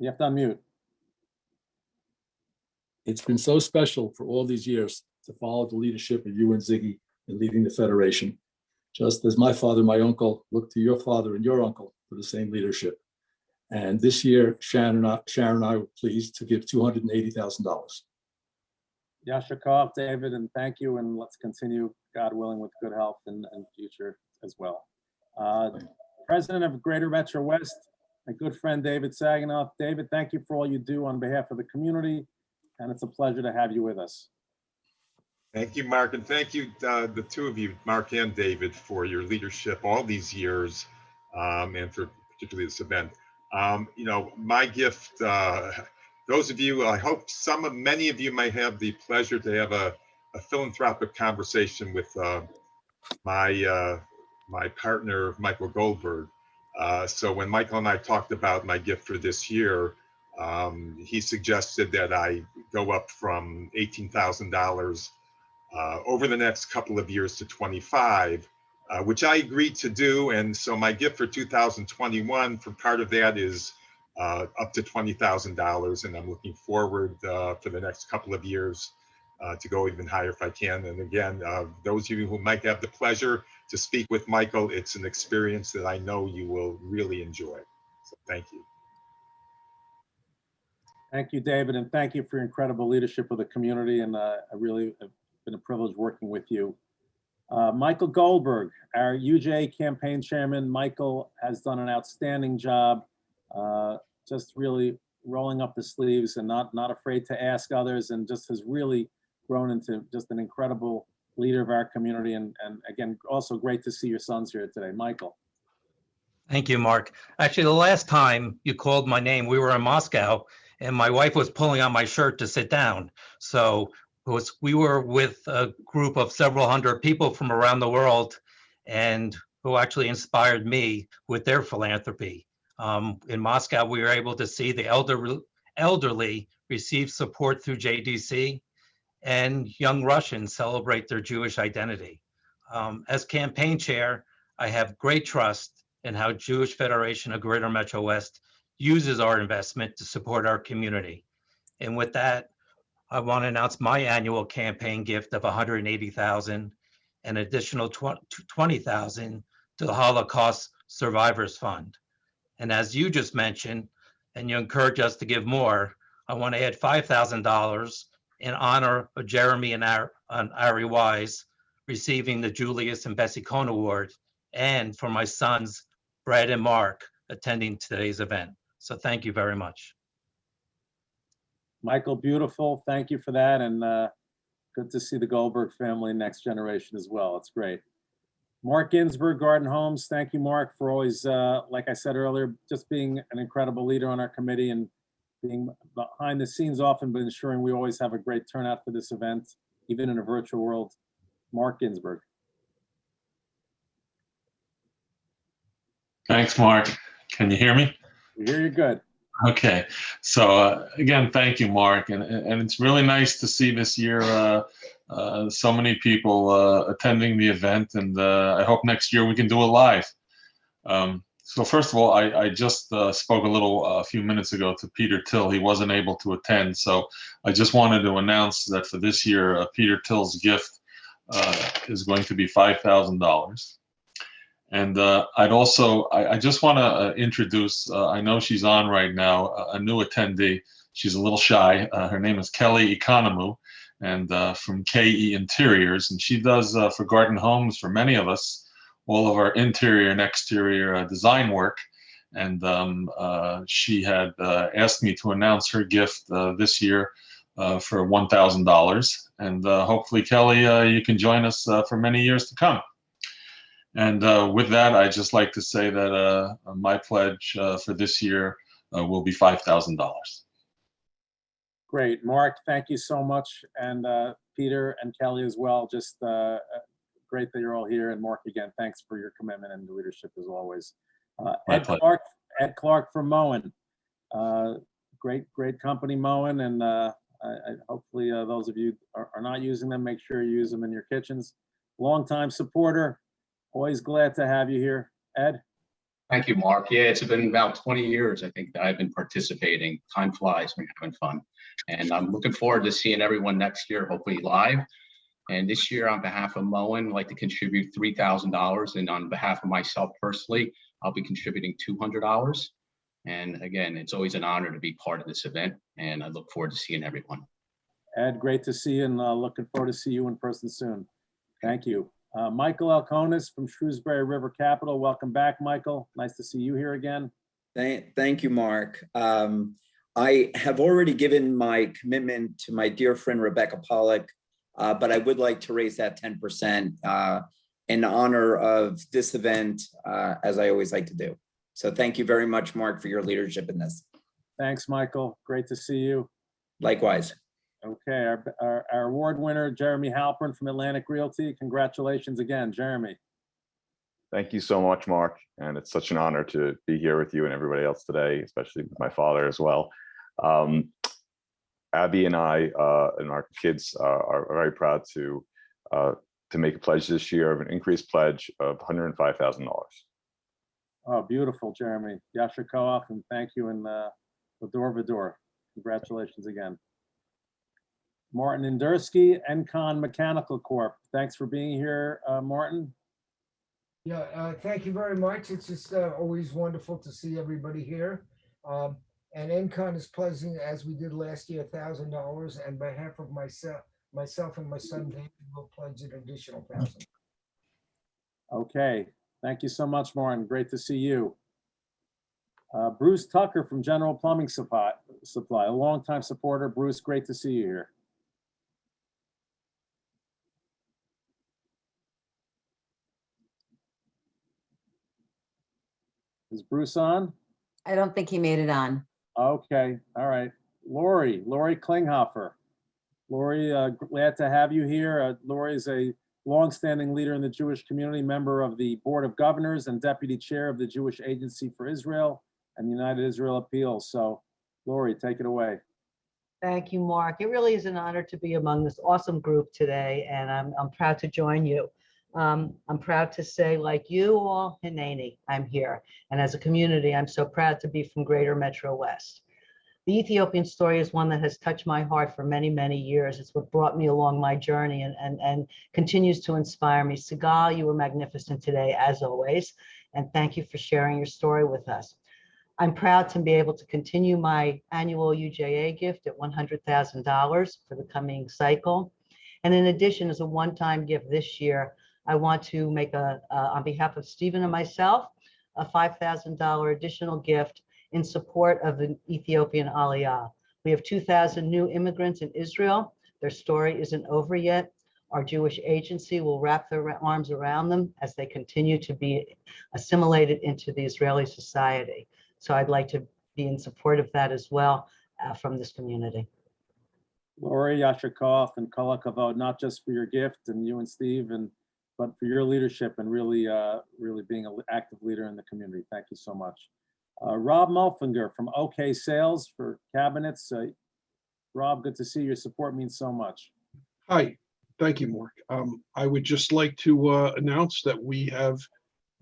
You have to unmute. It's been so special for all these years to follow the leadership of you and Ziggy in leading the Federation. Just as my father, my uncle, looked to your father and your uncle for the same leadership. And this year, Sharon and I were pleased to give $280,000. Yasher Koach, David, and thank you. And let's continue, God willing, with good health and future as well. President of Greater Metro West, my good friend, David Saginaw. David, thank you for all you do on behalf of the community. And it's a pleasure to have you with us. Thank you, Mark, and thank you, the two of you, Mark and David, for your leadership all these years, and for particularly this event. You know, my gift, those of you, I hope many of you might have the pleasure to have a philanthropic conversation with my partner, Michael Goldberg. So when Michael and I talked about my gift for this year, he suggested that I go up from $18,000 over the next couple of years to 25, which I agreed to do. And so my gift for 2021, for part of that, is up to $20,000. And I'm looking forward for the next couple of years to go even higher if I can. And again, those of you who might have the pleasure to speak with Michael, it's an experience that I know you will really enjoy. So thank you. Thank you, David, and thank you for your incredible leadership of the community. And I really have been a privilege working with you. Michael Goldberg, our UJA campaign chairman. Michael has done an outstanding job, just really rolling up the sleeves and not afraid to ask others, and just has really grown into just an incredible leader of our community. And again, also great to see your sons here today. Michael. Thank you, Mark. Actually, the last time you called my name, we were in Moscow, and my wife was pulling on my shirt to sit down. So we were with a group of several hundred people from around the world and who actually inspired me with their philanthropy. In Moscow, we were able to see the elderly receive support through JDC, and young Russians celebrate their Jewish identity. As campaign chair, I have great trust in how Jewish Federation of Greater Metro West uses our investment to support our community. And with that, I want to announce my annual campaign gift of $180,000, an additional $20,000 to the Holocaust Survivors Fund. And as you just mentioned, and you encourage us to give more, I want to add $5,000 in honor of Jeremy and Ari Wise receiving the Julius and Bessie Cohn Award, and for my sons, Brad and Mark, attending today's event. So thank you very much. Michael, beautiful. Thank you for that. And good to see the Goldberg family next generation as well. It's great. Mark Ginsburg, Garden Homes. Thank you, Mark, for always, like I said earlier, just being an incredible leader on our committee and being behind the scenes often, but ensuring we always have a great turnout for this event, even in a virtual world. Mark Ginsburg. Thanks, Mark. Can you hear me? We hear you good. Okay. So again, thank you, Mark. And it's really nice to see this year so many people attending the event. And I hope next year we can do it live. So first of all, I just spoke a few minutes ago to Peter Till. He wasn't able to attend. So I just wanted to announce that for this year, Peter Till's gift is going to be $5,000. And I just want to introduce, I know she's on right now, a new attendee. She's a little shy. Her name is Kelly Economou, and from KE Interiors. And she does for Garden Homes, for many of us, all of our interior and exterior design work. And she had asked me to announce her gift this year for $1,000. And hopefully, Kelly, you can join us for many years to come. And with that, I'd just like to say that my pledge for this year will be $5,000. Great. Mark, thank you so much. And Peter and Kelly as well. Just great that you're all here. And Mark, again, thanks for your commitment and leadership as always. Ed Clark from Moen. Great company, Moen. And hopefully those of you are not using them, make sure you use them in your kitchens. Longtime supporter. Always glad to have you here. Ed? Thank you, Mark. Yeah, it's been about 20 years, I think, that I've been participating. Time flies when you're having fun. And I'm looking forward to seeing everyone next year, hopefully live. And this year, on behalf of Moen, I'd like to contribute $3,000. And on behalf of myself personally, I'll be contributing $200. And again, it's always an honor to be part of this event. And I look forward to seeing everyone. Ed, great to see you, and looking forward to see you in person soon. Thank you. Michael Alconis from Shrewsbury River Capital. Welcome back, Michael. Nice to see you here again. Thank you, Mark. I have already given my commitment to my dear friend, Rebecca Pollock, but I would like to raise that 10% in honor of this event, as I always like to do. So thank you very much, Mark, for your leadership in this. Thanks, Michael. Great to see you. Likewise. Okay, our award winner, Jeremy Halpern from Atlantic Realty. Congratulations again, Jeremy. Thank you so much, Mark. And it's such an honor to be here with you and everybody else today, especially with my father as well. Abby and I and our kids are very proud to make a pledge this year of an increased pledge of $105,000. Oh, beautiful, Jeremy. Yasher Koach, and thank you, and Vador Vador. Congratulations again. Martin Endersky, Encon Mechanical Corp. Thanks for being here, Martin. Yeah, thank you very much. It's just always wonderful to see everybody here. And Encon is pledging, as we did last year, $1,000. And on behalf of myself and my son David will pledge an additional $1,000. Okay, thank you so much, Martin. Great to see you. Bruce Tucker from General Plumbing Supply, a longtime supporter. Bruce, great to see you here. Is Bruce on? I don't think he made it on. Okay, all right. Lori Klinghoffer. Lori, glad to have you here. Lori is a longstanding leader in the Jewish community, member of the Board of Governors and Deputy Chair of the Jewish Agency for Israel and the United Israel Appeals. So Lori, take it away. Thank you, Mark. It really is an honor to be among this awesome group today, and I'm proud to join you. I'm proud to say, like you all, Hineni, I'm here. And as a community, I'm so proud to be from Greater Metro West. The Ethiopian story is one that has touched my heart for many, many years. It's what brought me along my journey and continues to inspire me. Sigal, you were magnificent today, as always, and thank you for sharing your story with us. I'm proud to be able to continue my annual UJA gift at $100,000 for the coming cycle. And in addition, as a one-time gift this year, I want to make on behalf of Stephen and myself, a $5,000 additional gift in support of the Ethiopian Aliyah. We have 2,000 new immigrants in Israel. Their story isn't over yet. Our Jewish agency will wrap their arms around them as they continue to be assimilated into the Israeli society. So I'd like to be in support of that as well from this community. Lori, Yasher Koach, and Kol HaKavod, not just for your gift and you and Steve, but for your leadership and really being an active leader in the community. Thank you so much. Rob Mulfinger from OK Sales for cabinets. Rob, good to see you. Your support means so much. Hi, thank you, Mark. I would just like to announce that we have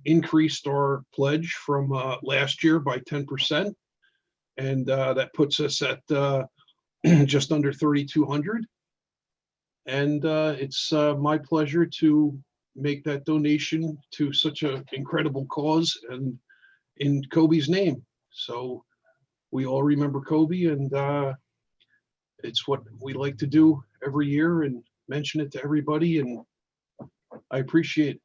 increased our pledge from last year by 10%, and that puts us at just under 3,200. And it's my pleasure to make that donation to such an incredible cause and in Kobe's name. So we all remember Kobe, and it's what we like to do every year and mention it to everybody, and I appreciate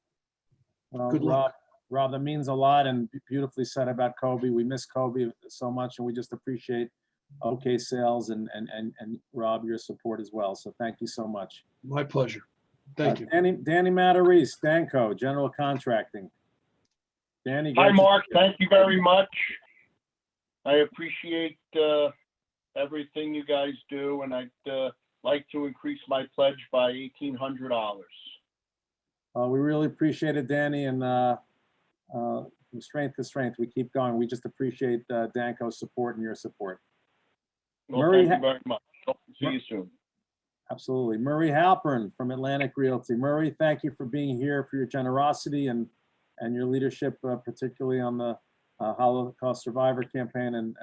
it. Good luck. Rob, that means a lot and beautifully said about Kobe. We miss Kobe so much, and we just appreciate OK Sales and Rob, your support as well. So thank you so much. My pleasure. Thank you. Danny Matarese, Danco, General Contracting. Danny. Hi, Mark. Thank you very much. I appreciate everything you guys do, and I'd like to increase my pledge by $1,800. We really appreciate it, Danny, and from strength to strength, we keep going. We just appreciate Danco's support and your support. Well, thank you very much. Hope to see you soon. Absolutely. Murray Halpern from Atlantic Realty. Murray, thank you for being here, for your generosity and your leadership, particularly on the Holocaust Survivor Campaign and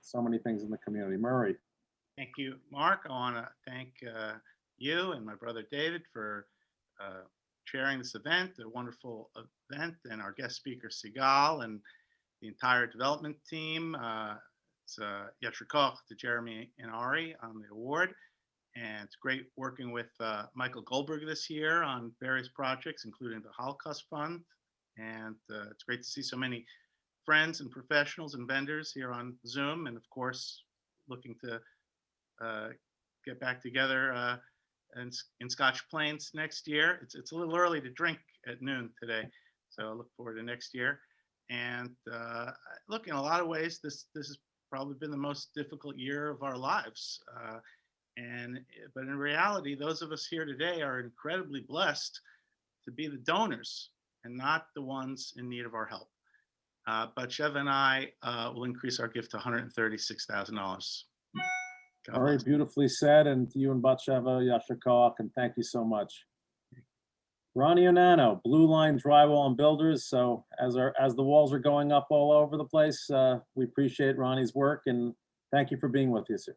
so many things in the community. Murray. Thank you, Mark. I want to thank you and my brother David for chairing this event, a wonderful event, and our guest speaker, Sigal, and the entire development team. It's Yasher Koach to Jeremy and Ari on the award. And it's great working with Michael Goldberg this year on various projects, including the Holocaust Fund. And it's great to see so many friends and professionals and vendors here on Zoom. And of course, looking to get back together in Scotch Plains next year. It's a little early to drink at noon today, so I look forward to next year. And look, in a lot of ways, this has probably been the most difficult year of our lives. But in reality, those of us here today are incredibly blessed to be the donors and not the ones in need of our help. But Sheva and I will increase our gift to $136,000. All right, beautifully said. And to you and Batsheva, Yasher Koach, and thank you so much. Ronnie Onano, Blue Line Drywall and Builders. So as the walls are going up all over the place, we appreciate Ronnie's work and thank you for being with us.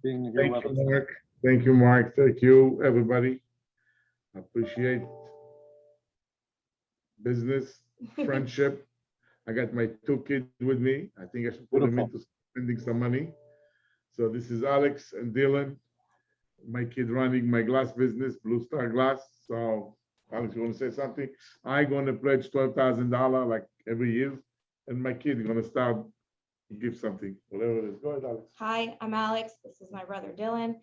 Being here Thank with you, us. Mark. Thank you, Mark. Thank you, everybody. I appreciate business, friendship. I got my 2 kids with me. I think I should put them into spending some money. So this is Alex and Dylan, my kid running my glass business, Blue Star Glass. So Alex, you want to say something? I'm going to pledge $12,000 like every year, and my kid is going to start give something, whatever it is. Go ahead, Alex. Hi, I'm Alex. This is my brother Dylan.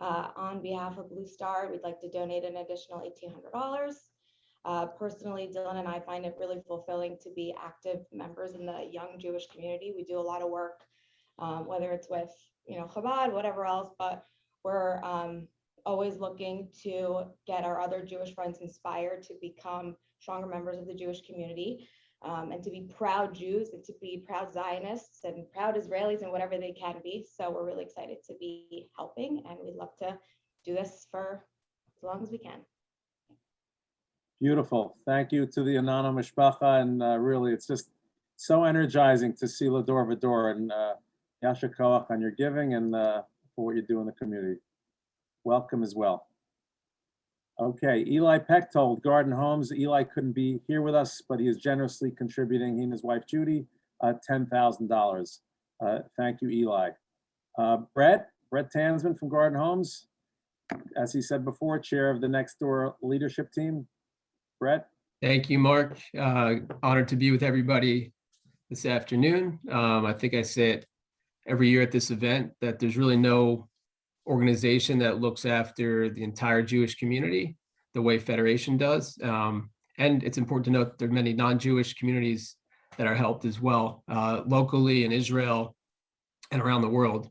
On behalf of Blue Star, we'd like to donate an additional $1,800. Personally, Dylan and I find it really fulfilling to be active members in the young Jewish community. We do a lot of work, whether it's with Chabad, whatever else, but We're always looking to get our other Jewish friends inspired to become stronger members of the Jewish community, and to be proud Jews and to be proud Zionists and proud Israelis and whatever they can be. So we're really excited to be helping, and we'd love to do this for as long as we can. Beautiful. Thank you to the Anana Mishpacha, and really, it's just so energizing to see Lador Vador, and Yasher Koach on your giving and for what you do in the community. Welcome as well. Okay, Eli Pechtold, Garden Homes. Eli couldn't be here with us, but he is generously contributing, he and his wife Judy, $10,000. Thank you, Eli. Brett Tansman from Garden Homes, as he said before, chair of the Next Door leadership team. Brett? Thank you, Mark. Honored to be with everybody this afternoon. I think I say it every year at this event that there's really no organization that looks after the entire Jewish community the way Federation does. And it's important to note there are many non-Jewish communities that are helped as well, locally in Israel and around the world.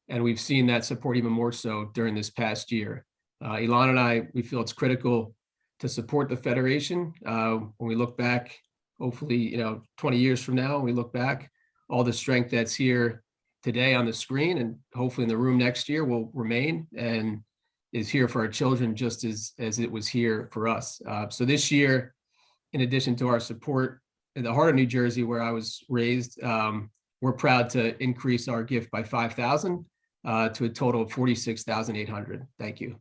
And we've seen that support even more so during this past year. Ilan and I, we feel it's critical to support the Federation. When we look back, hopefully, 20 years from now, we look back, all the strength that's here today on the screen and hopefully in the room next year will remain and is here for our children just as it was here for us. So this year, in addition to our support in the heart of New Jersey, where I was raised, we're proud to increase our gift by $5,000 to a total of $46,800. Thank you.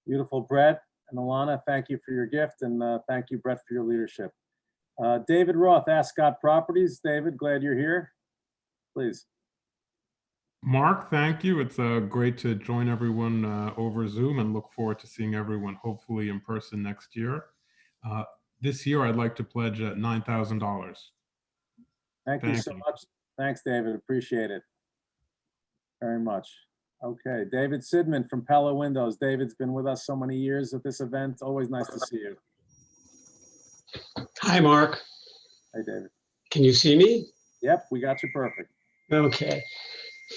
Beautiful, Brett and Alana, thank you for your gift, and thank you, Brett, for your leadership. David Roth, Ascot Properties. David, glad you're here. Please. Mark, thank you. It's great to join everyone over Zoom and look forward to seeing everyone hopefully in person next year. This year, I'd like to pledge $9,000. Thank you so much. Thanks, David. Appreciate it very much. Okay, David Sidman from Pella Windows. David's been with us so many years at this event. Always nice to see you. Hi, Mark. Hey, David. Can you see me? Yep, we got you perfect. Okay.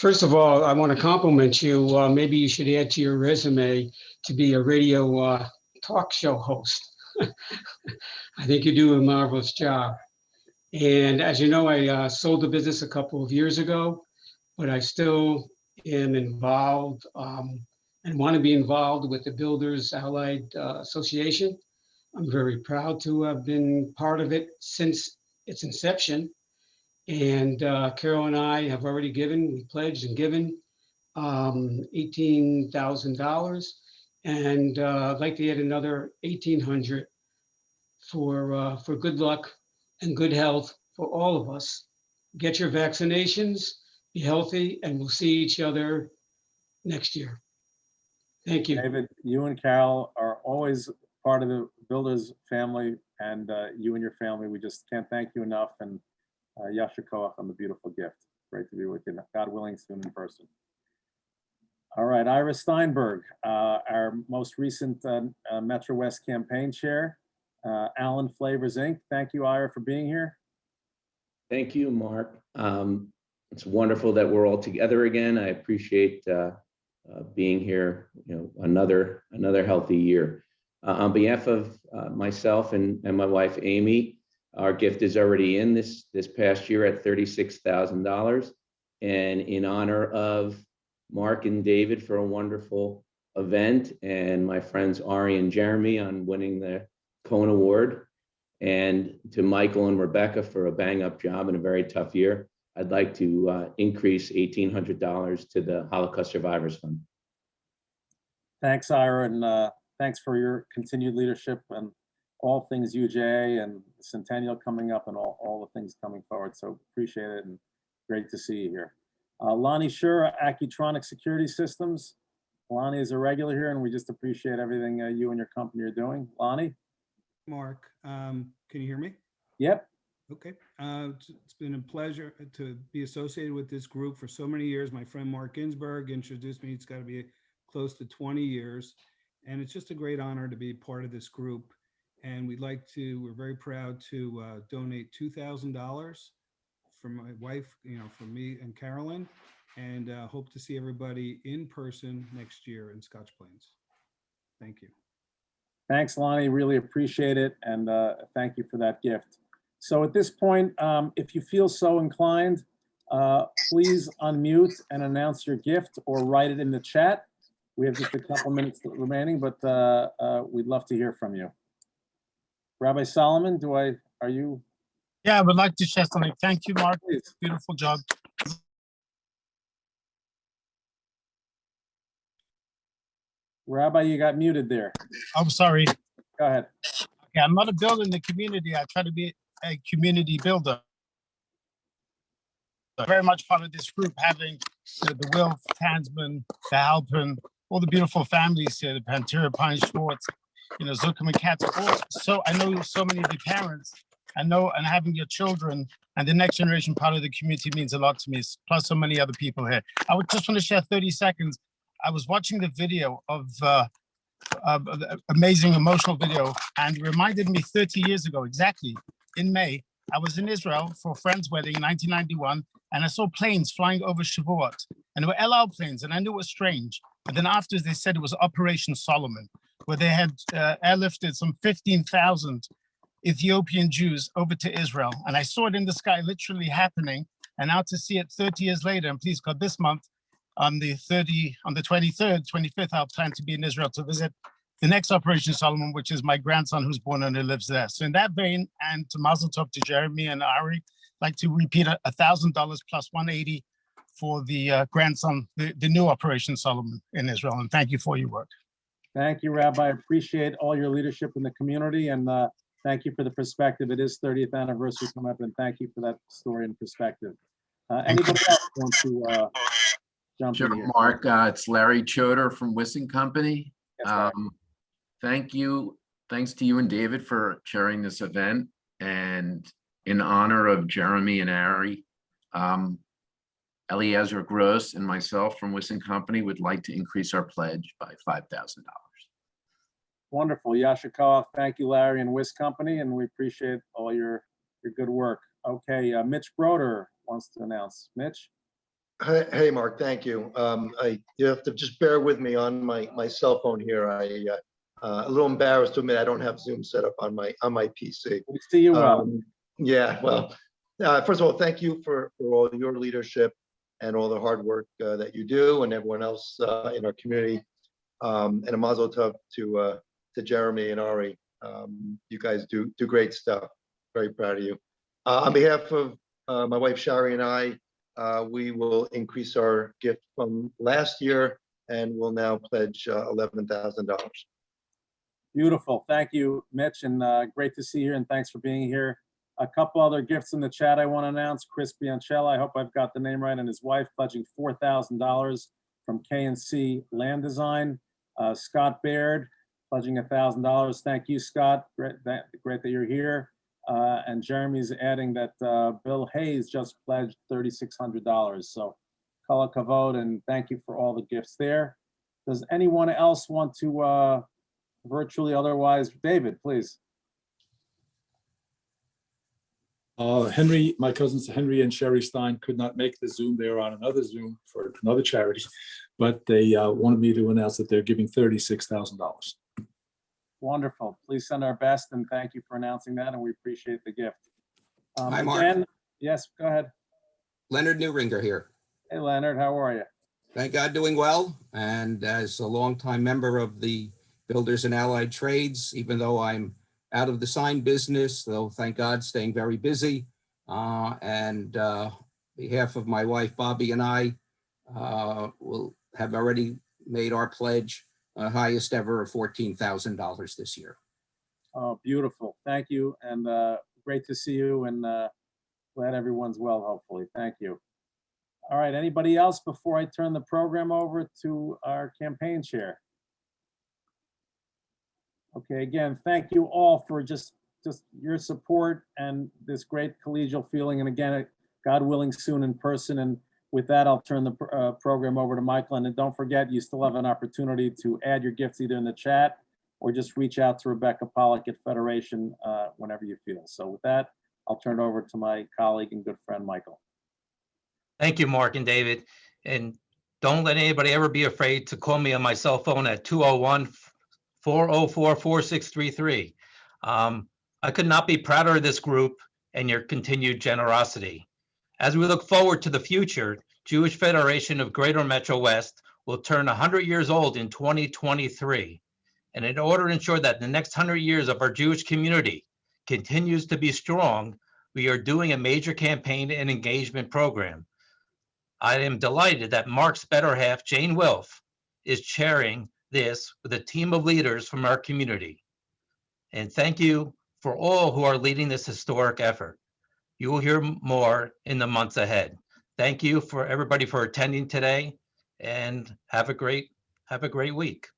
First of all, I want to compliment you. Maybe you should add to your resume to be a radio talk show host. I think you do a marvelous job. And as you know, I sold the business a couple of years ago, but I still am involved and want to be involved with the Builders Allied Association. I'm very proud to have been part of it since its inception. And Carol and I have already given, we pledged and given $18,000. And I'd like to add another $1,800 for good luck and good health for all of us. Get your vaccinations, be healthy, and we'll see each other next year. Thank you. David, you and Carol are always part of the Builders family, and you and your family, we just can't thank you enough. And Yasher Koach on the beautiful gift. Great to be with you. God willing, soon in person. All right, Ira Steinberg, our most recent Metro West campaign chair, Allen Flavors Inc. Thank you, Ira, for being here. Thank you, Mark. It's wonderful that we're all together again. I appreciate being here. Another healthy year. On behalf of myself and my wife Amy, our gift is already in this past year at $36,000, and in honor of Mark and David for a wonderful event, and my friends Ari and Jeremy on winning the Cohen Award, and to Michael and Rebecca for a bang-up job in a very tough year, I'd like to increase $1,800 to the Holocaust Survivors Fund. Thanks, Ira, and thanks for your continued leadership and all things UJA and Centennial coming up and all the things coming forward. So appreciate it and great to see you here. Lonnie Schur, Accutronic Security Systems. Lonnie is a regular here, and we just appreciate everything you and your company are doing. Lonnie? Mark, can you hear me? Yep. Okay. It's been a pleasure to be associated with this group for so many years. My friend Mark Ginsberg introduced me. It's got to be close to 20 years. And it's just a great honor to be part of this group. And we're very proud to donate $2,000 for my wife, for me and Carolyn. and hope to see everybody in person next year in Scotch Plains. Thank you. Thanks, Lonnie. Really appreciate it. And thank you for that gift. So at this point, if you feel so inclined, please unmute and announce your gift or write it in the chat. We have just a couple minutes remaining, but we'd love to hear from you. Rabbi Solomon, are you? Yeah, I would like to share something. Thank you, Mark. Please. Beautiful job. Rabbi, you got muted there. I'm sorry. Go ahead. Okay, I'm not a builder in the community. I try to be a community builder. Very much part of this group, having the Will, Tansman, the Halpin, all the beautiful families here, the Pantera, Pine Schwartz, Zuckerman Cats. So I know so many of the parents. I know, and having your children and the next generation part of the community means a lot to me, plus so many other people here. I would just want to share 30 seconds. I was watching the video of the amazing emotional video, and it reminded me 30 years ago, exactly in May, I was in Israel for a friend's wedding in 1991, and I saw planes flying over Shavuot, and they were El Al planes, and I knew it was strange. But then after they said it was Operation Solomon, where they had airlifted some 15,000 Ethiopian Jews over to Israel. And I saw it in the sky literally happening. And now to see it 30 years later, and please God, this month, on the 23rd, 25th, I'll plan to be in Israel to visit the next Operation Solomon, which is my grandson who's born and who lives there. So in that vein, and to Mazel Tov to Jeremy and Ari, I'd like to repeat $1,000 plus 180 for the grandson, the new Operation Solomon in Israel. And thank you for your work. Thank you, Rabbi. I appreciate all your leadership in the community, and thank you for the perspective. It is 30th anniversary coming up, and thank you for that story and perspective. Anybody else want to jump in here? Mark, it's Larry Choder from Wissing Company. Yes, Thank you. Thanks to you and David for chairing this event. And in honor of Jeremy and Ari, Eliezer Gross and myself from Wissing Company would like to increase our pledge by $5,000. Wonderful. Yasha Koach. Thank you, Larry and Wiss Company, and we appreciate all your good work. Okay, Mitch Broder wants to announce. Mitch? Hey, Mark, thank you. You have to just bear with me on my cell phone here. A little embarrassed to admit I don't have Zoom set up on my PC. We see you well. Yeah, well, first of all, thank you for all your leadership and all the hard work that you do, and everyone else in our community. And a mazel tov to Jeremy and Ari. You guys do great stuff. Very proud of you. On behalf of my wife Shari and I, we will increase our gift from last year, and we'll now pledge $11,000. Beautiful. Thank you, Mitch, and great to see you, and thanks for being here. A couple other gifts in the chat I want to announce. Chris Bianchella, I hope I've got the name right, and his wife pledging $4,000 from K&C Land Design. Scott Baird pledging $1,000. Thank you, Scott. Great that you're here. And Jeremy's adding that Bill Hayes just pledged $3,600. So kol hakavod, and thank you for all the gifts there. Does anyone else want to virtually otherwise? David, please. Henry, my cousins Henry and Sherry Stein could not make the Zoom. They're on another Zoom for another charity, but they wanted me to announce that they're giving $36,000. Wonderful. Please send our best, and thank you for announcing that, and we appreciate the gift. Hi, Mark. Again, yes, go ahead. Leonard Newringer here. Hey, Leonard, how are you? Thank God, doing well. And as a longtime member of the Builders and Allied Trades, even though I'm out of the sign business, though, thank God, staying very busy. And behalf of my wife, Bobby, and I will have already made our pledge, highest ever of $14,000 this year. Oh, beautiful. Thank you. And great to see you, and glad everyone's well, hopefully. Thank you. All right, anybody else before I turn the program over to our campaign chair? Okay, again, thank you all for just your support and this great collegial feeling. And again, God willing, soon in person. And with that, I'll turn the program over to Michael. And don't forget, you still have an opportunity to add your gifts either in the chat or just reach out to Rebecca Pollock at Federation whenever you feel. So with that, I'll turn it over to my colleague and good friend, Michael. Thank you, Mark and David. And don't let anybody ever be afraid to call me on my cell phone at 201-404-4633. I could not be prouder of this group and your continued generosity. As we look forward to the future, Jewish Federation of Greater Metro West will turn 100 years old in 2023. And in order to ensure that the next 100 years of our Jewish community continues to be strong, we are doing a major campaign and engagement program. I am delighted that Mark's better half, Jane Wilf, is chairing this with a team of leaders from our community. And thank you for all who are leading this historic effort. You will hear more in the months ahead. Thank you for everybody for attending today, and have a great week.